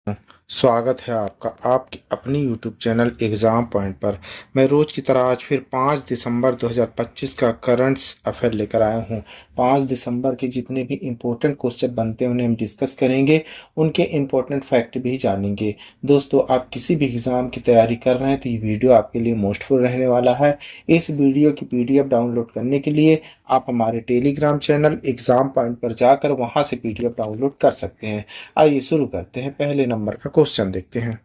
स्वागत है आपका आपकी अपनी यूट्यूब चैनल एग्ज़ाम पॉइंट पर। मैं रोज़ की तरह आज फिर 5 दिसंबर 2025 का करंट्स अफेयर लेकर आया हूँ। 5 दिसंबर के जितने भी इम्पोर्टेंट क्वेश्चन बनते हैं उन्हें हम डिस्कस करेंगे, उनके इम्पोर्टेंट फैक्ट भी जानेंगे। दोस्तों, आप किसी भी एग्ज़ाम की तैयारी कर रहे हैं तो ये वीडियो आपके लिए मोस्टफुल रहने वाला है। इस वीडियो की PDF डाउनलोड करने के लिए आप हमारे टेलीग्राम चैनल एग्ज़ाम पॉइंट पर जाकर वहाँ से PDF डाउनलोड कर सकते हैं। आइए शुरू करते हैं। पहले नंबर का क्वेश्चन देखते हैं।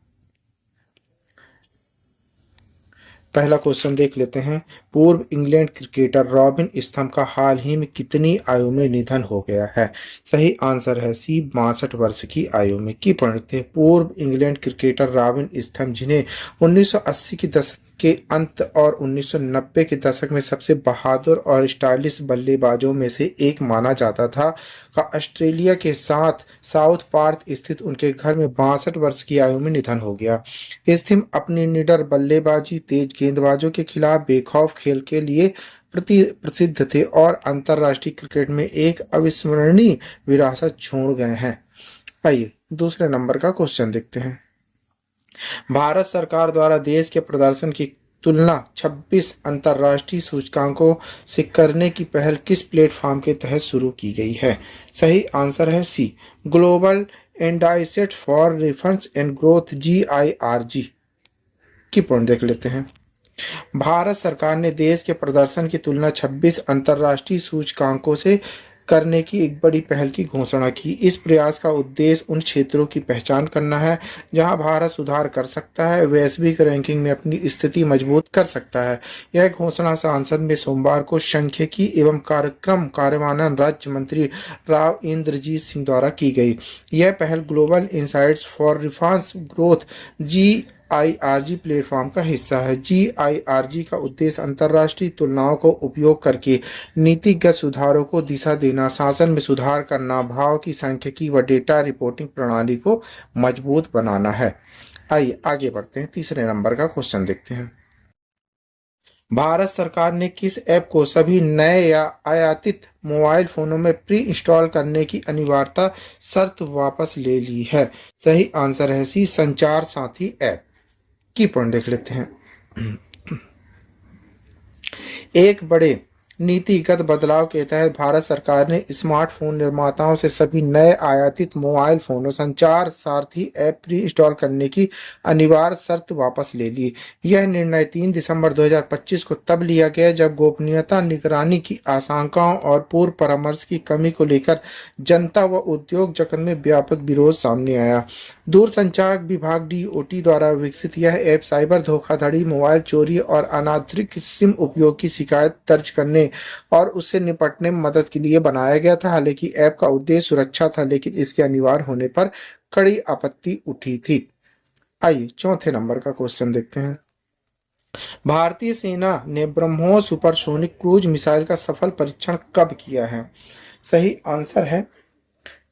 पहला क्वेश्चन देख लेते हैं। पूर्व इंग्लैंड क्रिकेटर रॉबिन स्तम्प का हाल ही में कितनी आयु में निधन हो गया है? सही आंसर है सी, 62 वर्ष की आयु में। की पढ़ते हैं। पूर्व इंग्लैंड क्रिकेटर रॉबिन स्तम्प, जिन्हें 1980 के दशक के अंत और 1990 के दशक में सबसे बहादुर और स्टाइलिश बल्लेबाजों में से एक माना जाता था, का ऑस्ट्रेलिया के साथ साउथ पार्थ स्थित उनके घर में 62 वर्ष की आयु में निधन हो गया। स्तम्प अपनी निडर बल्लेबाजी, तेज गेंदबाजों के खिलाफ बेखौफ खेल के लिए प्रसिद्ध थे और अंतर्राष्ट्रीय क्रिकेट में एक अविस्मरणीय विरासत छोड़ गए हैं। आइए दूसरे नंबर का क्वेश्चन देखते हैं। भारत सरकार द्वारा देश के प्रदर्शन की तुलना 26 अंतर्राष्ट्रीय सूचकांकों से करने की पहल किस प्लेटफॉर्म के तहत शुरू की गई है? सही आंसर है C, global indices for reference and growth, GIRG। Key point देख लेते हैं। भारत सरकार ने देश के प्रदर्शन की तुलना 26 अंतर्राष्ट्रीय सूचकांकों से करने की एक बड़ी पहल की घोषणा की। इस प्रयास का उद्देश्य उन क्षेत्रों की पहचान करना है जहां भारत सुधार कर सकता है, वैश्विक रैंकिंग में अपनी स्थिति मजबूत कर सकता है। यह घोषणा संसद में सोमवार को सांख्यिकी एवं कार्यक्रम कार्यान्वयन राज्य मंत्री राव इंद्रजीत सिंह द्वारा की गई। यह पहल global insights for reforms growth GIRG platform का हिस्सा है। GIRG का उद्देश्य अंतर्राष्ट्रीय तुलनाओं को उपयोग करके नीतिगत सुधारों को दिशा देना, शासन में सुधार करना, भाव की सांख्यिकी व डेटा रिपोर्टिंग प्रणाली को मजबूत बनाना है। आइए आगे बढ़ते हैं। तीसरे नंबर का क्वेश्चन देखते हैं। भारत सरकार ने किस ऐप को सभी नए या आयातित मोबाइल फोनों में प्री इंस्टॉल करने की अनिवार्यता शर्त वापस ले ली है? सही आंसर है सी, संचार साथी ऐप। की पॉइंट देख लेते हैं। एक बड़े नीतिगत बदलाव के तहत भारत सरकार ने स्मार्टफोन निर्माताओं से सभी नए आयातित मोबाइल फोनों संचार सारथी ऐप प्री इंस्टॉल करने की अनिवार्य शर्त वापस ले ली। यह निर्णय 3 दिसंबर 2025 को तब लिया गया जब गोपनीयता निगरानी की आशंकाओं और पूर्व परामर्श की कमी को लेकर जनता व उद्योग जगत में व्यापक विरोध सामने आया। दूरसंचार विभाग DOT द्वारा विकसित यह ऐप साइबर धोखाधड़ी, मोबाइल चोरी और अनाधिकृत सिम उपयोग की शिकायत दर्ज करने और उससे निपटने में मदद के लिए बनाया गया था। हालांकि ऐप का उद्देश्य सुरक्षा था, लेकिन इसके अनिवार्य होने पर कड़ी आपत्ति उठी थी। आइए चौथे नंबर का क्वेश्चन देखते हैं। भारतीय सेना ने ब्रह्मोस सुपरसोनिक क्रूज मिसाइल का सफल परीक्षण कब किया है? सही आंसर है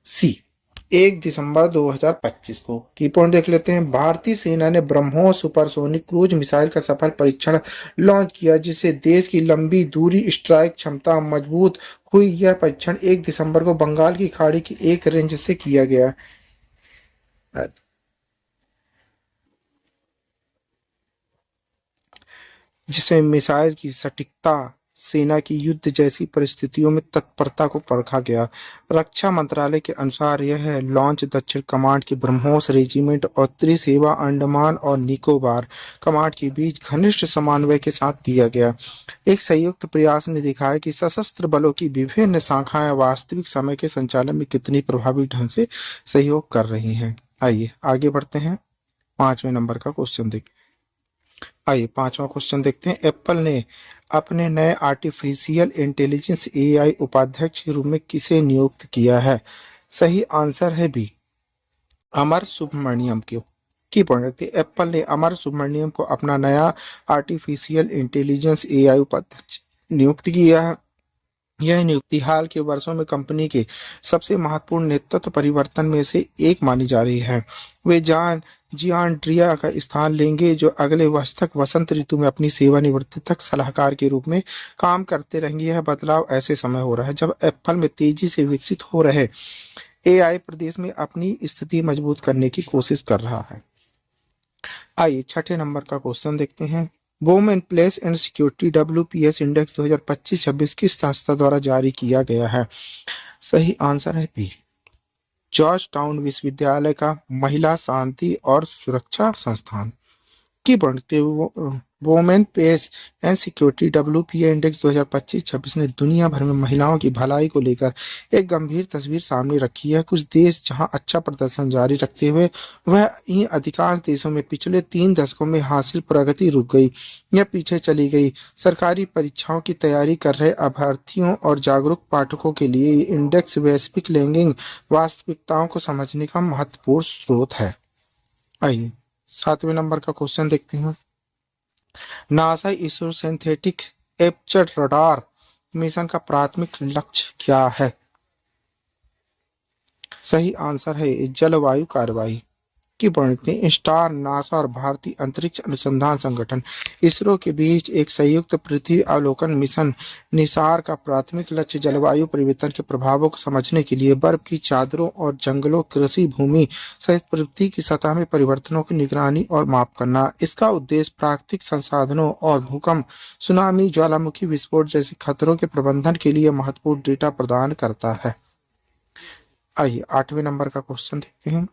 सी, 1 दिसंबर 2025 को। की पॉइंट देख लेते हैं। भारतीय सेना ने ब्रह्मोस सुपरसोनिक क्रूज मिसाइल का सफल परीक्षण लॉन्च किया, जिससे देश की लंबी दूरी स्ट्राइक क्षमता मजबूत हुई। यह परीक्षण 1 दिसंबर को बंगाल की खाड़ी की एक रेंज से किया गया, जिसमें मिसाइल की सटीकता, सेना की युद्ध जैसी परिस्थितियों में तत्परता को परखा गया। रक्षा मंत्रालय के अनुसार यह लॉन्च दक्षिण कमांड के ब्रह्मोस रेजिमेंट और त्रिसेवा अंडमान और निकोबार कमांड के बीच घनिष्ठ समन्वय के साथ किया गया। एक संयुक्त प्रयास ने दिखाया कि सशस्त्र बलों की विभिन्न शाखाएं वास्तविक समय के संचालन में कितनी प्रभावी ढंग से सहयोग कर रही हैं। आइए आगे बढ़ते हैं। 5वें नंबर का क्वेश्चन देखिए। आइए 5वां क्वेश्चन देखते हैं। एप्पल ने अपने नए आर्टिफिशियल इंटेलिजेंस AI उपाध्यक्ष के रूप में किसे नियुक्त किया है? सही आंसर है बी, अमर सुब्रमण्यम को। की पॉइंट रखते हैं। एप्पल ने अमर सुब्रमण्यम को अपना नया आर्टिफिशियल इंटेलिजेंस AI उपाध्यक्ष नियुक्त किया है। यह नियुक्ति हाल के वर्षों में कंपनी के सबसे महत्वपूर्ण नेतृत्व परिवर्तन में से एक मानी जा रही है। वे जॉन जियान्ड्रिया का स्थान लेंगे, जो अगले वर्ष तक वसंत ऋतु में अपनी सेवानिवृत्ति तक सलाहकार के रूप में काम करते रहेंगे। यह बदलाव ऐसे समय हो रहा है जब एप्पल में तेजी से विकसित हो रहे एआई प्रदेश में अपनी स्थिति मजबूत करने की कोशिश कर रहा है। आइए छठे नंबर का क्वेश्चन देखते हैं। Women place and security WPS index 2025-26 किस संस्था द्वारा जारी किया गया है? सही आंसर है बी, जॉर्ज टाउन विश्वविद्यालय का महिला शांति और सुरक्षा संस्थान। की बढ़ते women peace and security WPA index 2025-26 ने दुनिया भर में महिलाओं की भलाई को लेकर एक गंभीर तस्वीर सामने रखी है। कुछ देश जहां अच्छा प्रदर्शन जारी रखते हुए वह इन अधिकांश देशों में पिछले 3 दशकों में हासिल प्रगति रुक गई या पीछे चली गई। सरकारी परीक्षाओं की तैयारी कर रहे अभ्यर्थियों और जागरूक पाठकों के लिए ये इंडेक्स वैश्विक लैंगिक वास्तविकताओं को समझने का महत्वपूर्ण स्रोत है। आइए 7वें नंबर का क्वेश्चन देखते हैं। NASA ISRO synthetic aperture radar mission का प्राथमिक लक्ष्य क्या है? सही आंसर है जलवायु कार्रवाई। की बढ़ते स्टार, नासा और भारतीय अंतरिक्ष अनुसंधान संगठन इसरो के बीच एक संयुक्त पृथ्वी अवलोकन मिशन निसार का प्राथमिक लक्ष्य जलवायु परिवर्तन के प्रभावों को समझने के लिए बर्फ की चादरों और जंगलों, कृषि भूमि सहित पृथ्वी की सतह में परिवर्तनों की निगरानी और माप करना। इसका उद्देश्य प्राकृतिक संसाधनों और भूकंप, सुनामी, ज्वालामुखी विस्फोट जैसे खतरों के प्रबंधन के लिए महत्वपूर्ण डेटा प्रदान करता है। आइए 8वें नंबर का क्वेश्चन देखते हैं।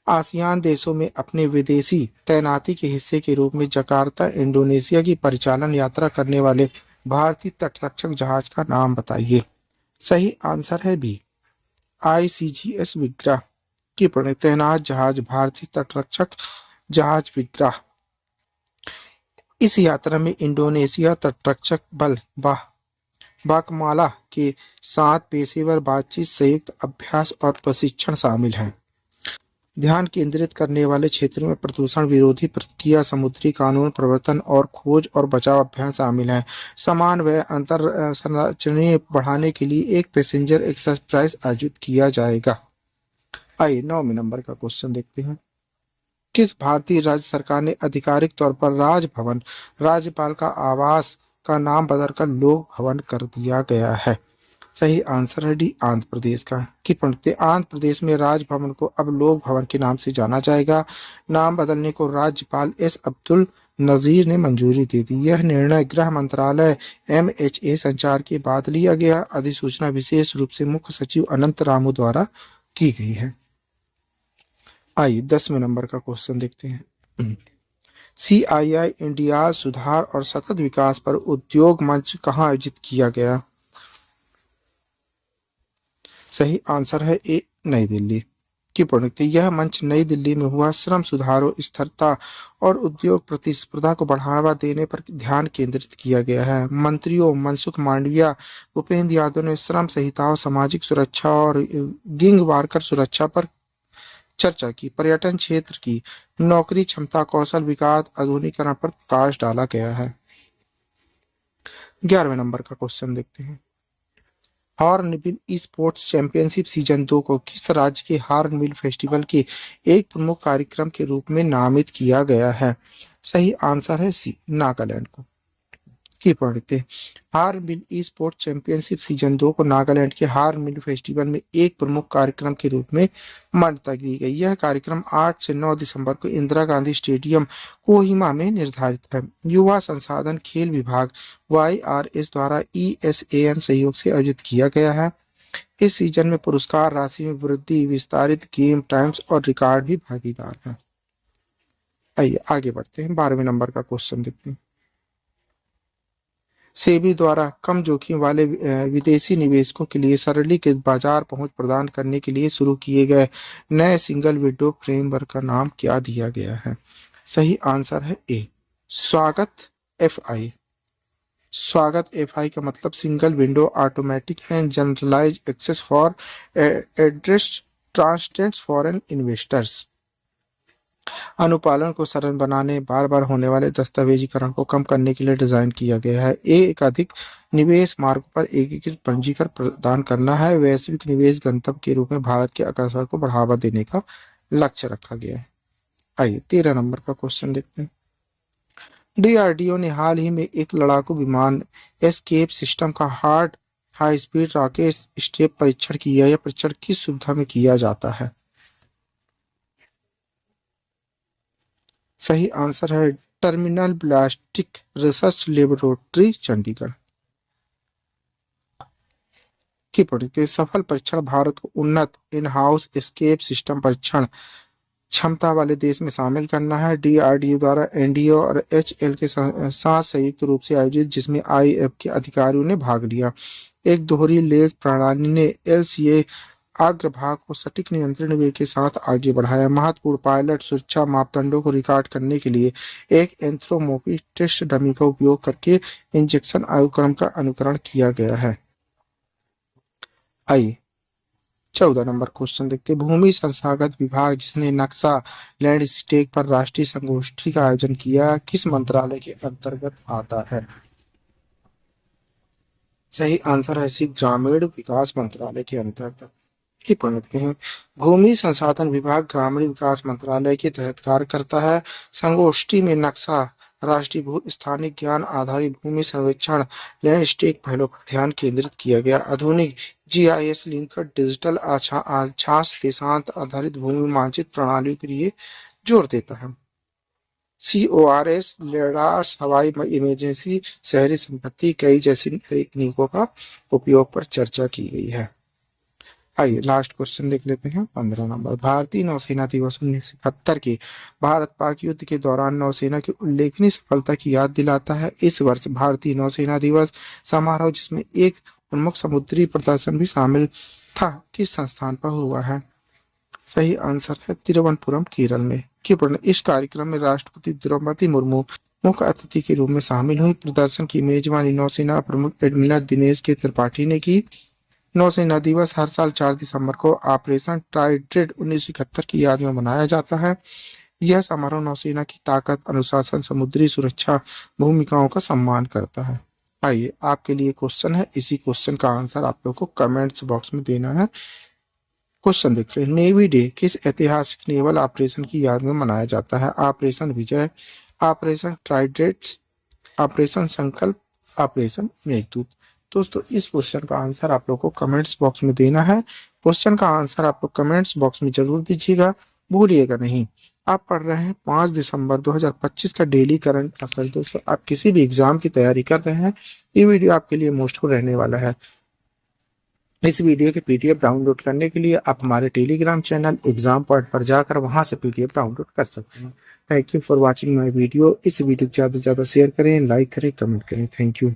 आसियान देशों में अपने विदेशी तैनाती के हिस्से के रूप में जकार्ता, इंडोनेशिया की परिचालन यात्रा करने वाले भारतीय तटरक्षक जहाज का नाम बताइए। सही आंसर है बी, ICGS विग्रह। की तैनात जहाज भारतीय तटरक्षक जहाज विग्रह। इस यात्रा में इंडोनेशिया तटरक्षक बल बाकमाला के साथ पेशेवर बातचीत, संयुक्त अभ्यास और प्रशिक्षण शामिल है। ध्यान केंद्रित करने वाले क्षेत्रों में प्रदूषण विरोधी प्रतिक्रिया, समुद्री कानून प्रवर्तन और खोज और बचाव अभियान शामिल हैं। समान व अंतर संरचनाएं बढ़ाने के लिए एक पैसेंजर एक्सरसाइज आयोजित किया जाएगा। आइए 9वें नंबर का क्वेश्चन देखते हैं। किस भारतीय राज्य सरकार ने आधिकारिक तौर पर राजभवन, राज्यपाल का आवास का नाम बदलकर लोक भवन कर दिया गया है? सही आंसर है डी, आंध्र प्रदेश का। की पढ़ते आंध्र प्रदेश में राजभवन को अब लोक भवन के नाम से जाना जाएगा। नाम बदलने को राज्यपाल एस अब्दुल नजीर ने मंजूरी दे दी। यह निर्णय गृह मंत्रालय MHA संचार के बाद लिया गया। अधिसूचना विशेष रूप से मुख्य सचिव अनंत रामू द्वारा की गई है। आइए 10वें नंबर का क्वेश्चन देखते हैं। CII इंडिया सुधार और सतत विकास पर उद्योग मंच कहाँ आयोजित किया गया? सही आंसर है ए, नई दिल्ली। की प्रोडक्ट यह मंच नई दिल्ली में हुआ। श्रम सुधारों, स्थिरता और उद्योग प्रतिस्पर्धा को बढ़ावा देने पर ध्यान केंद्रित किया गया है। मंत्रियों मनसुख मांडविया, भूपेंद्र यादव ने श्रम संहिताओं, सामाजिक सुरक्षा और गिग वर्कर सुरक्षा पर चर्चा की। पर्यटन क्षेत्र की नौकरी क्षमता, कौशल विकास, आधुनिकीकरण पर प्रकाश डाला गया है। 11वें नंबर का क्वेश्चन देखते हैं। Hornbill e sports championship season 2 को किस राज्य के हॉर्नबिल फेस्टिवल के एक प्रमुख कार्यक्रम के रूप में नामित किया गया है? सही आंसर है सी, नागालैंड को। की पढ़ते hornbill e sports championship season 2 को नागालैंड के हॉर्नबिल फेस्टिवल में एक प्रमुख कार्यक्रम के रूप में मान्यता दी गई। यह कार्यक्रम 8 से 9 दिसंबर को इंदिरा गांधी स्टेडियम कोहिमा में निर्धारित है। युवा संसाधन खेल विभाग YRS द्वारा ESAN सहयोग से आयोजित किया गया है। इस सीजन में पुरस्कार राशि में वृद्धि, विस्तारित गेम टाइम्स और रिकॉर्ड भी भागीदार है। आइए आगे बढ़ते हैं। 12वें नंबर का क्वेश्चन देखते हैं। सेबी द्वारा कम जोखिम वाले विदेशी निवेशकों के लिए सरलीकृत बाजार पहुंच प्रदान करने के लिए शुरू किए गए नए सिंगल विंडो फ्रेमवर्क का नाम क्या दिया गया है? सही आंसर है ए, स्वागत FI। स्वागत FI का मतलब single window automatic and generalise access for एड्रेस ट्रांसटेंट्स फॉरेन इन्वेस्टर्स। अनुपालन को सरल बनाने, बार बार होने वाले दस्तावेजीकरण को कम करने के लिए डिजाइन किया गया है। एक अधिक निवेश मार्ग पर एकीकृत पंजीकरण प्रदान करना है। वैश्विक निवेश गंतव्य के रूप में भारत के आकर्षण को बढ़ावा देने का लक्ष्य रखा गया है। आइए 13 नंबर का क्वेश्चन देखते हैं। DRDO ने हाल ही में एक लड़ाकू विमान एस्केप सिस्टम का hard high speed rocket step परीक्षण किया, यह परीक्षण किस सुविधा में किया जाता है? सही आंसर है टर्मिनल ब्लास्टिक रिसर्च लेबोरेटरी चंडीगढ़ की पढ़ते। सफल परीक्षण भारत को उन्नत इन हाउस एस्केप सिस्टम परीक्षण क्षमता वाले देश में शामिल करना है। डीआरडीओ द्वारा एनडीओ और एचएल के साथ संयुक्त रूप से आयोजित, जिसमें आईएफ के अधिकारियों ने भाग लिया। एक दोहरी लेज प्रणाली ने एलसीए अग्रभाग को सटीक नियंत्रण वे के साथ आगे बढ़ाया। महत्वपूर्ण पायलट सुरक्षा मापदंडों को रिकॉर्ड करने के लिए एक एंथ्रोमोर्फिक टेस्ट डमी का उपयोग करके इंजेक्शन अनुक्रम का अनुकरण किया गया है। आइए 14 नंबर क्वेश्चन देखते हैं। भूमि संस्थागत विभाग जिसने नक्शा लैंडस्केप पर राष्ट्रीय संगोष्ठी का आयोजन किया, किस मंत्रालय के अंतर्गत आता है? सही आंसर है सी ग्रामीण विकास मंत्रालय के अंतर्गत की पढ़ते हैं। भूमि संसाधन विभाग ग्रामीण विकास मंत्रालय के तहत कार्य करता है। संगोष्ठी में नक्शा, राष्ट्रीय भू स्थानिक ज्ञान आधारित भूमि सर्वेक्षण, लैंडस्केप पहलों पर ध्यान केंद्रित किया गया। आधुनिक जीआईएस लिंक डिजिटल अक्षांश देशांत आधारित भूमि मानचित्र प्रणालियों के लिए जोर देता है। CORS, लेडार्स, हवाई इमरजेंसी, शहरी संपत्ति कई जैसी तकनीकों का उपयोग पर चर्चा की गई है। आइए लास्ट क्वेश्चन देख लेते हैं 15 नंबर। भारतीय नौसेना दिवस 1971 के भारत पाक युद्ध के दौरान नौसेना की उल्लेखनीय सफलता की याद दिलाता है। इस वर्ष भारतीय नौसेना दिवस समारोह, जिसमें एक प्रमुख समुद्री प्रदर्शन भी शामिल था, किस संस्थान पर हुआ है? सही आंसर है तिरुवनंतपुरम केरल में। इस कार्यक्रम में राष्ट्रपति द्रौपदी मुर्मू मुख्य अतिथि के रूप में शामिल हुई। प्रदर्शन की मेजबानी नौसेना प्रमुख एडमिरल दिनेश के त्रिपाठी ने की। नौसेना दिवस हर साल 4 दिसंबर को ऑपरेशन ट्राइडेंट 1971 की याद में मनाया जाता है। यह समारोह नौसेना की ताकत, अनुशासन, समुद्री सुरक्षा भूमिकाओं का सम्मान करता है। आइए आपके लिए क्वेश्चन है, इसी क्वेश्चन का आंसर आप लोग को कमेंट्स बॉक्स में देना है। क्वेश्चन देख रहे हैं। नेवी डे किस ऐतिहासिक नेवल ऑपरेशन की याद में मनाया जाता है? ऑपरेशन विजय, ऑपरेशन ट्राइडेंट, ऑपरेशन संकल्प, ऑपरेशन मेघदूत। दोस्तों इस क्वेश्चन का आंसर आप लोग को कमेंट्स बॉक्स में देना है। क्वेश्चन का आंसर आप लोग कमेंट्स बॉक्स में जरूर दीजिएगा, भूलिएगा नहीं। आप पढ़ रहे हैं 5 दिसंबर 2025 का डेली करंट अफेयर। दोस्तों आप किसी भी एग्जाम की तैयारी कर रहे हैं, ये वीडियो आपके लिए मोस्टफुल रहने वाला है। इस वीडियो के पीडीएफ डाउनलोड करने के लिए आप हमारे टेलीग्राम चैनल एग्जाम पॉइंट पर जाकर वहां से पीडीएफ डाउनलोड कर सकते हैं। Thank you for watching my video. इस वीडियो को ज़्यादा से ज़्यादा शेयर करें, लाइक करें, कमेंट करें। Thank you.